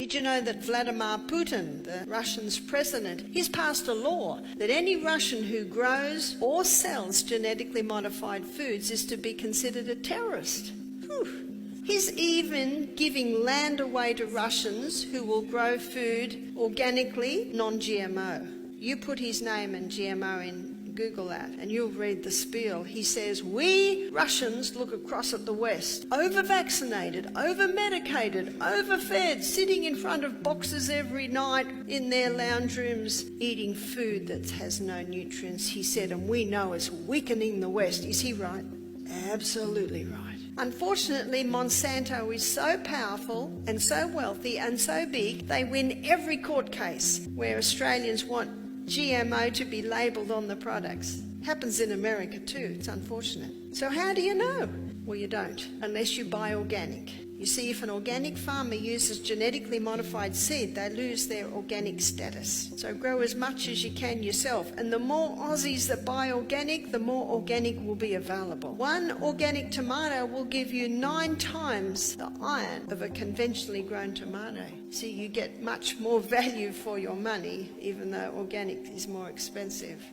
Did you know that Vladimir Putin, the Russian's president, he's passed a law that any Russian who grows or sells genetically modified foods is to be considered a terrorist? Whew. He's even giving land away to Russians who will grow food organically, non-GMO. You put his name and GMO in Google that and you'll read the spiel. He says, we Russians look across at the West, over-vaccinated, over-medicated, overfed, sitting in front of boxes every night in their lounge rooms, eating food that has no nutrients, he said, and we know it's weakening the West. Is he right? Absolutely right. Unfortunately, Monsanto is so powerful and so wealthy and so big, they win every court case where Australians want GMO to be labelled on the products. Happens in America too, it's unfortunate. So how do you know? Well, you don't, unless you buy organic. You see, if an organic farmer uses genetically modified seed, they lose their organic status. So grow as much as you can yourself. And the more Aussies that buy organic, the more organic will be available. One organic tomato will give you 9 times the iron of a conventionally grown tomato. So you get much more value for your money, even though organic is more expensive.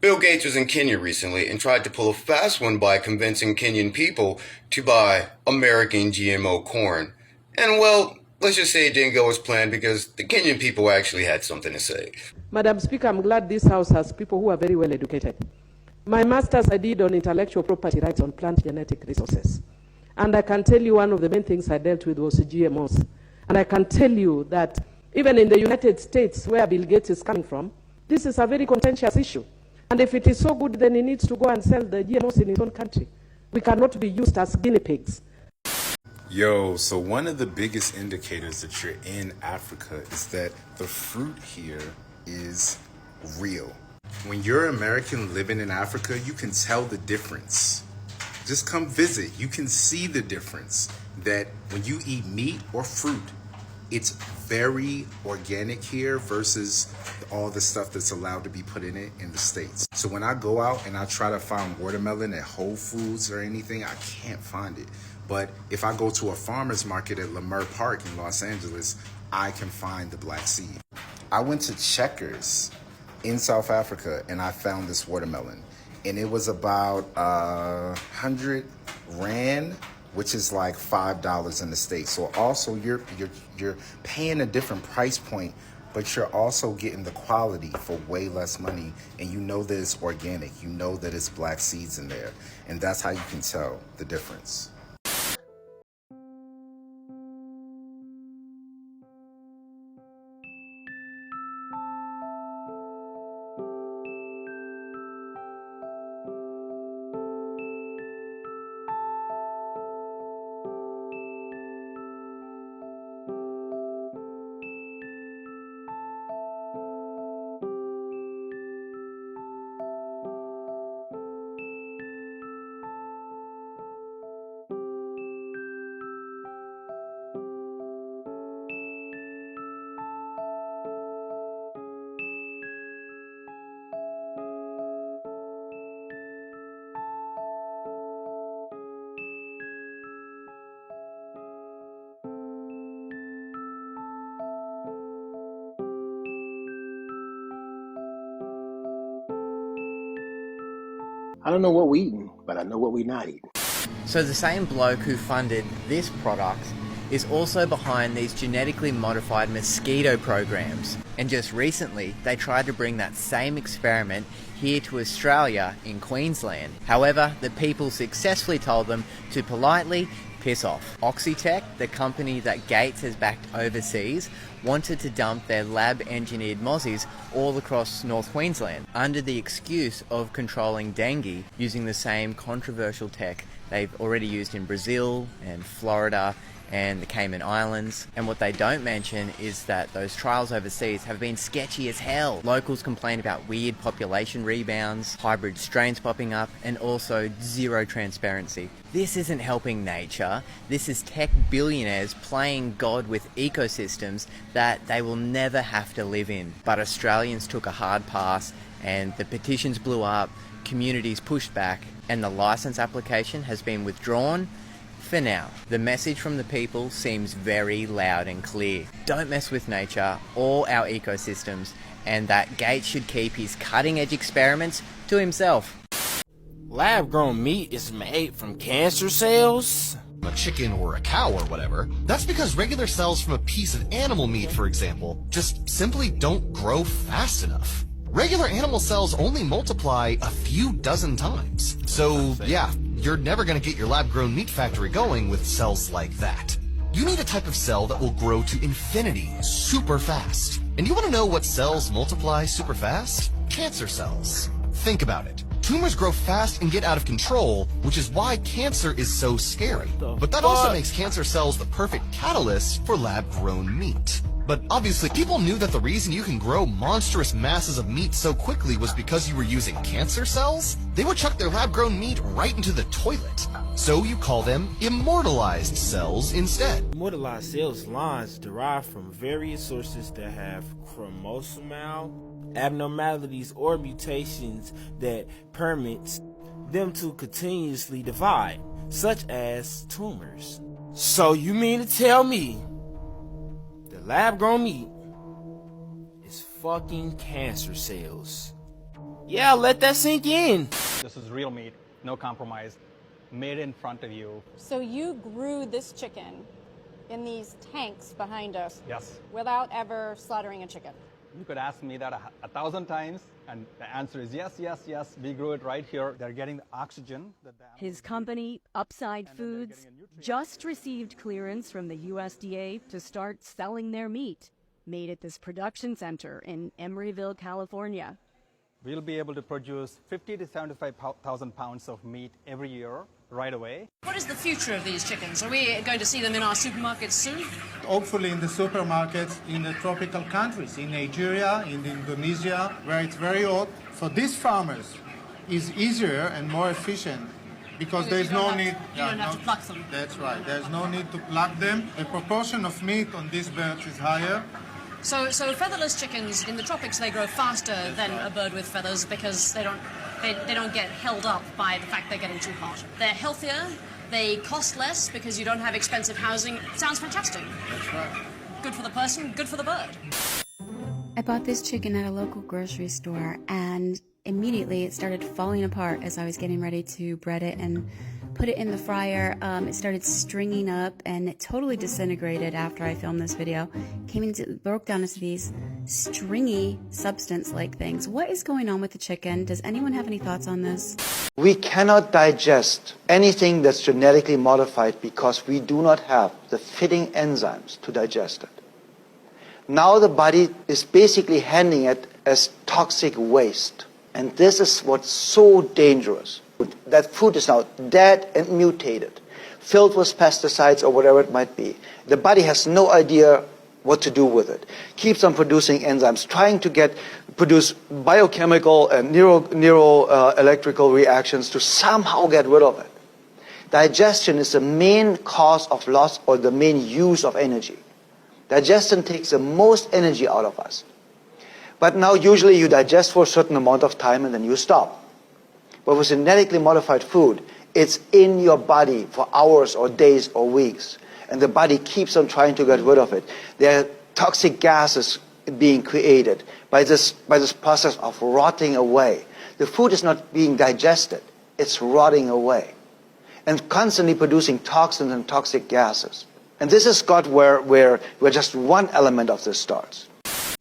Bill Gates was in Kenya recently and tried to pull a fast one by convincing Kenyan people to buy American GMO corn. And well, let's just say it didn't go as planned because the Kenyan people actually had something to say. Madam Speaker, I'm glad this House has people who are very well educated. My master's I did on intellectual property rights on plant genetic resources. And I can tell you one of the main things I dealt with was GMOs. And I can tell you that even in the United States, where Bill Gates is coming from, this is a very contentious issue. And if it is so good, then he needs to go and sell the GMOs in his own country. We cannot be used as guinea pigs. Yo, so one of the biggest indicators that you're in Africa is that the fruit here is real. When you're American living in Africa, you can tell the difference. Just come visit. You can see the difference that when you eat meat or fruit, it's very organic here versus all the stuff that's allowed to be put in it in the States. So when I go out and I try to find watermelon at Whole Foods or anything, I can't find it. But if I go to a farmer's market at Leimert Park in Los Angeles, I can find the black seed. I went to Checkers in South Africa and I found this watermelon. And it was about 100 Rand, which is like $5 in the States. So also you're paying a different price point, but you're also getting the quality for way less money. And you know that it's organic. You know that it's black seeds in there. And that's how you can tell the difference. I don't know what we eating, but I know what we not eating. So the same bloke who funded this product is also behind these genetically modified mosquito programs. And just recently, they tried to bring that same experiment here to Australia in Queensland. However, the people successfully told them to politely piss off. Oxitec, the company that Gates has backed overseas, wanted to dump their lab-engineered mozzies all across North Queensland under the excuse of controlling dengue using the same controversial tech they've already used in Brazil and Florida and the Cayman Islands. And what they don't mention is that those trials overseas have been sketchy as hell. Locals complain about weird population rebounds, hybrid strains popping up, and also zero transparency. This isn't helping nature. This is tech billionaires playing God with ecosystems that they will never have to live in. But Australians took a hard pass and the petitions blew up, communities pushed back, and the license application has been withdrawn. For now, the message from the people seems very loud and clear. Don't mess with nature or our ecosystems, and that Gates should keep his cutting-edge experiments to himself. Lab-grown meat is made from cancer cells? A chicken or a cow or whatever, that's because regular cells from a piece of animal meat, for example, just simply don't grow fast enough. Regular animal cells only multiply a few dozen times. So yeah, you're never gonna get your lab-grown meat factory going with cells like that. You need a type of cell that will grow to infinity super fast. And you wanna know what cells multiply super fast? Cancer cells. Think about it. Tumors grow fast and get out of control, which is why cancer is so scary. But that also makes cancer cells the perfect catalyst for lab-grown meat. But obviously, people knew that the reason you can grow monstrous masses of meat so quickly was because you were using cancer cells. They would chuck their lab-grown meat right into the toilet. So you call them immortalized cells instead. Immortalized cells lines derived from various sources that have chromosomal abnormalities or mutations that permits them to continuously divide, such as tumors. So you mean to tell me the lab-grown meat is fucking cancer cells? Yeah, let that sink in. This is real meat, no compromise, made in front of you. So you grew this chicken in these tanks behind us? Yes. Without ever slaughtering a chicken? You could ask me that 1,000 times, and the answer is yes, yes, yes. We grew it right here. They're getting the oxygen. His company, Upside Foods, just received clearance from the USDA to start selling their meat, made at this production center in Emeryville, California. We'll be able to produce 50 to 75,000 pounds of meat every year, right away. What is the future of these chickens? Are we going to see them in our supermarkets soon? Hopefully in the supermarkets in the tropical countries, in Nigeria, in Indonesia, where it's very hot. For these farmers, it's easier and more efficient because there's no need... You don't have to pluck them. That's right. There's no need to pluck them. The proportion of meat on these birds is higher. So featherless chickens in the tropics, they grow faster than a bird with feathers because they don't get held up by the fact they're getting too hot. They're healthier, they cost less because you don't have expensive housing. Sounds fantastic. That's right. Good for the person, good for the bird. I bought this chicken at a local grocery store and immediately it started falling apart as I was getting ready to bread it and put it in the fryer. It started stringing up and it totally disintegrated after I filmed this video. Broke down into these stringy substance-like things. What is going on with the chicken? Does anyone have any thoughts on this? We cannot digest anything that's genetically modified because we do not have the fitting enzymes to digest it. Now the body is basically handling it as toxic waste. And this is what's so dangerous. That food is now dead and mutated, filled with pesticides or whatever it might be. The body has no idea what to do with it. Keeps on producing enzymes, trying to produce biochemical and electrical reactions to somehow get rid of it. Digestion is the main cause of loss or the main use of energy. Digestion takes the most energy out of us. But now usually you digest for a certain amount of time and then you stop. But with genetically modified food, it's in your body for hours or days or weeks. And the body keeps on trying to get rid of it. There are toxic gases being created by this process of rotting away. The food is not being digested, it's rotting away. And constantly producing toxins and toxic gases. And this is where just one element of this starts.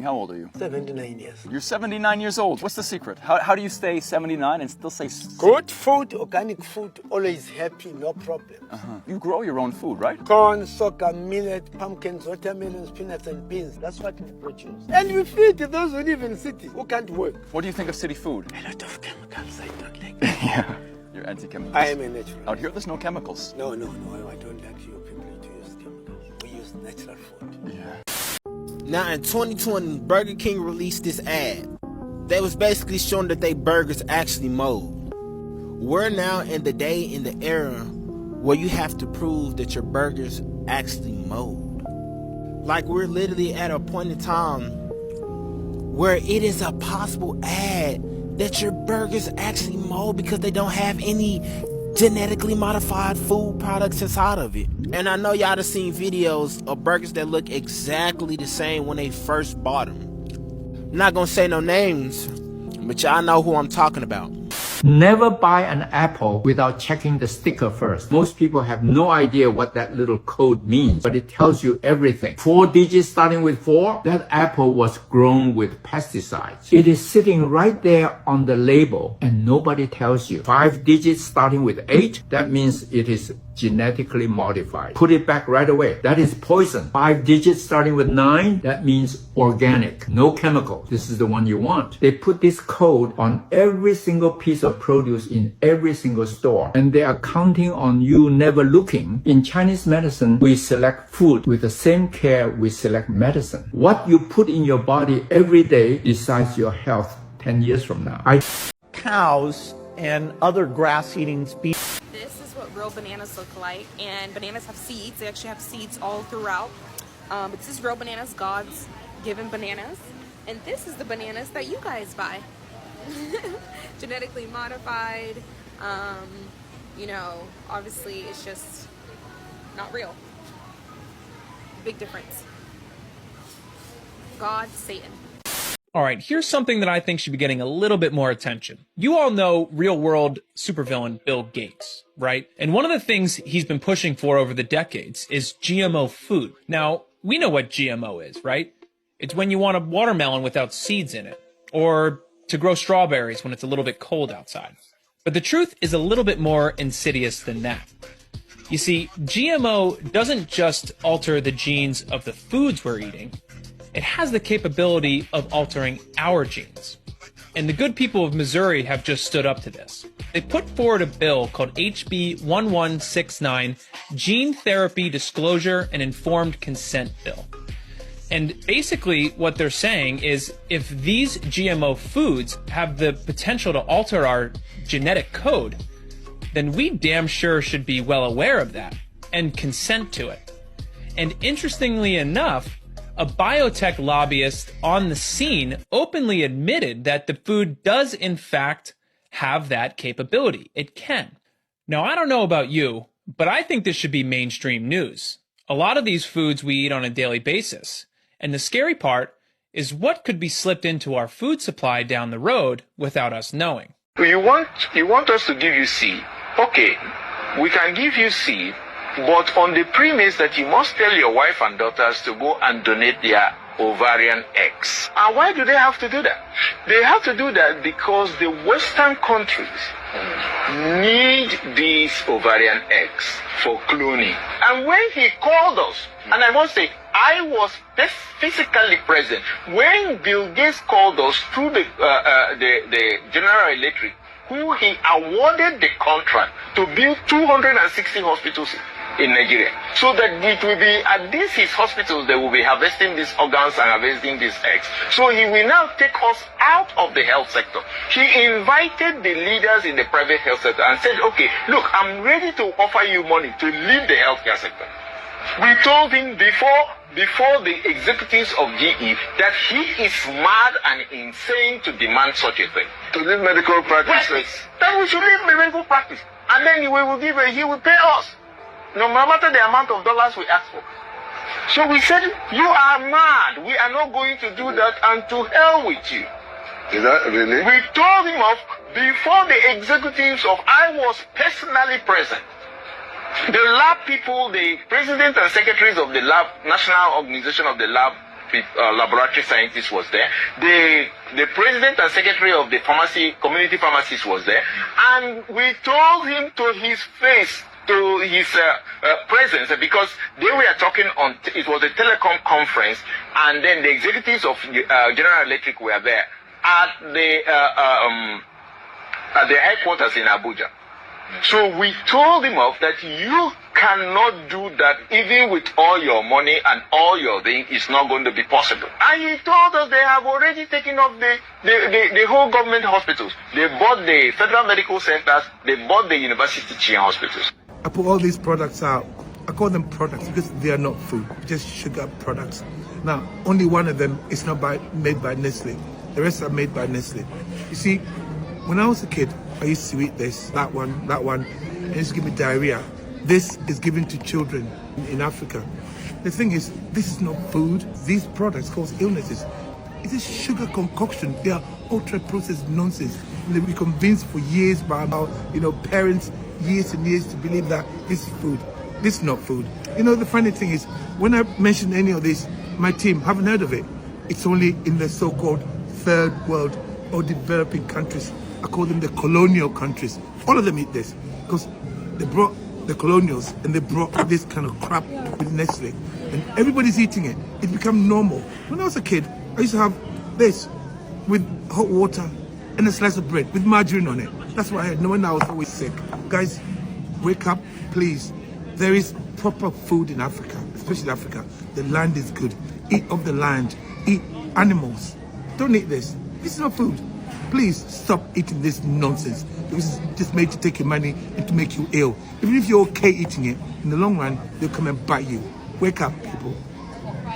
How old are you? 79 years. You're 79 years old. What's the secret? How do you stay 79 and still say... Good food, organic food, always happy, no problem. You grow your own food, right? Corn, sorghum, millet, pumpkins, watermelons, peanuts and beans. That's what we produce. And we feed those who live in the city who can't work. What do you think of city food? A lot of chemicals, I don't like that. Yeah, you're anti-chemicals. I am a natural. Out here there's no chemicals. No, I don't like you people to use chemicals. We use natural food. Yeah. Now in 2020, Burger King released this ad. They was basically showing that they burgers actually mold. We're now in the era where you have to prove that your burgers actually mold. Like we're literally at a point in time where it is a possible ad that your burgers actually mold because they don't have any genetically modified food products inside of it. And I know y'all have seen videos of burgers that look exactly the same when they first bought them. I'm not gonna say no names, but y'all know who I'm talking about. Never buy an apple without checking the sticker first. Most people have no idea what that little code means, but it tells you everything. 4 digits starting with 4, that apple was grown with pesticides. It is sitting right there on the label and nobody tells you. 5 digits starting with 8, that means it is genetically modified. Put it back right away. That is poison. 5 digits starting with 9, that means organic, no chemicals. This is the one you want. They put this code on every single piece of produce in every single store, and they are counting on you never looking. In Chinese medicine, we select food with the same care we select medicine. What you put in your body every day decides your health 10 years from now. Cows and other grass-eating species. This is what real bananas look like, and bananas have seeds. They actually have seeds all throughout. This is real bananas, God's given bananas, and this is the bananas that you guys buy. Genetically modified, you know, obviously it's just not real. Big difference. God, Satan. All right, here's something that I think should be getting a little bit more attention. You all know real-world supervillain Bill Gates, right? And one of the things he's been pushing for over the decades is GMO food. Now, we know what GMO is, right? It's when you want a watermelon without seeds in it, or to grow strawberries when it's a little bit cold outside. But the truth is a little bit more insidious than that. You see, GMO doesn't just alter the genes of the foods we're eating, it has the capability of altering our genes. And the good people of Missouri have just stood up to this. They put forward a bill called HB 1169, Gene Therapy Disclosure and Informed Consent Bill. And basically what they're saying is if these GMO foods have the potential to alter our genetic code, then we damn sure should be well aware of that and consent to it. And interestingly enough, a biotech lobbyist on the scene openly admitted that the food does in fact have that capability. It can. Now, I don't know about you, but I think this should be mainstream news. A lot of these foods we eat on a daily basis. And the scary part is what could be slipped into our food supply down the road without us knowing. You want us to give you seed. Okay, we can give you seed, but on the premise that you must tell your wife and daughters to go and donate their ovarian eggs. And why do they have to do that? They have to do that because the Western countries need these ovarian eggs for cloning. And when he called us, and I must say, I was physically present when Bill Gates called us through the General Electric, who he awarded the contract to build 260 hospitals in Nigeria. So that it will be at his hospitals they will be harvesting these organs and harvesting these eggs. So he will now take us out of the health sector. He invited the leaders in the private health sector and said, okay, look, I'm ready to offer you money to leave the healthcare sector. We told him before the executives of GE that he is mad and insane to demand such a thing. To leave medical practice. Then we should leave medical practice. And then he will pay us. No matter the amount of dollars we ask for. So we said, you are mad. We are not going to do that, and to hell with you. Is that really? We told him off before the executives of, I was personally present. The lab people, the president and secretaries of the lab, National Organization of the Lab, laboratory scientists was there. The president and secretary of the pharmacy, community pharmacist was there. And we told him to his face, to his presence, because they were talking on, it was a telecom conference, and then the executives of General Electric were there at the headquarters in Abuja. So we told him off that you cannot do that, even with all your money and all your thing, it's not going to be possible. And he told us they have already taken off the whole government hospitals. They bought the federal medical centers, they bought the university chain hospitals. I put all these products out. I call them products because they are not food, just sugar products. Now, only one of them is not made by Nestle. The rest are made by Nestle. You see, when I was a kid, I used to eat this, that one. and it's giving me diarrhea. This is given to children in Africa. The thing is, this is not food. These products cause illnesses. It is sugar concoction. They are ultra-processed nonsense. And they've been convinced for years by our, parents, years and years, to believe that this is food. This is not food. The funny thing is, when I mention any of this, my team haven't heard of it. It's only in the so-called third world or developing countries. I call them the colonial countries. All of them eat this because they brought the colonials and they brought this kind of crap with Nestle. And everybody's eating it. It's become normal. When I was a kid, I used to have this with hot water and a slice of bread with margarine on it. That's what I had. No one, I was always sick. Guys, wake up, please. There is proper food in Africa, especially Africa. The land is good. Eat of the land. Eat animals. Don't eat this. This is not food. Please stop eating this nonsense. This is just made to take your money and to make you ill. Even if you're okay eating it, in the long run, they'll come and bite you. Wake up, people.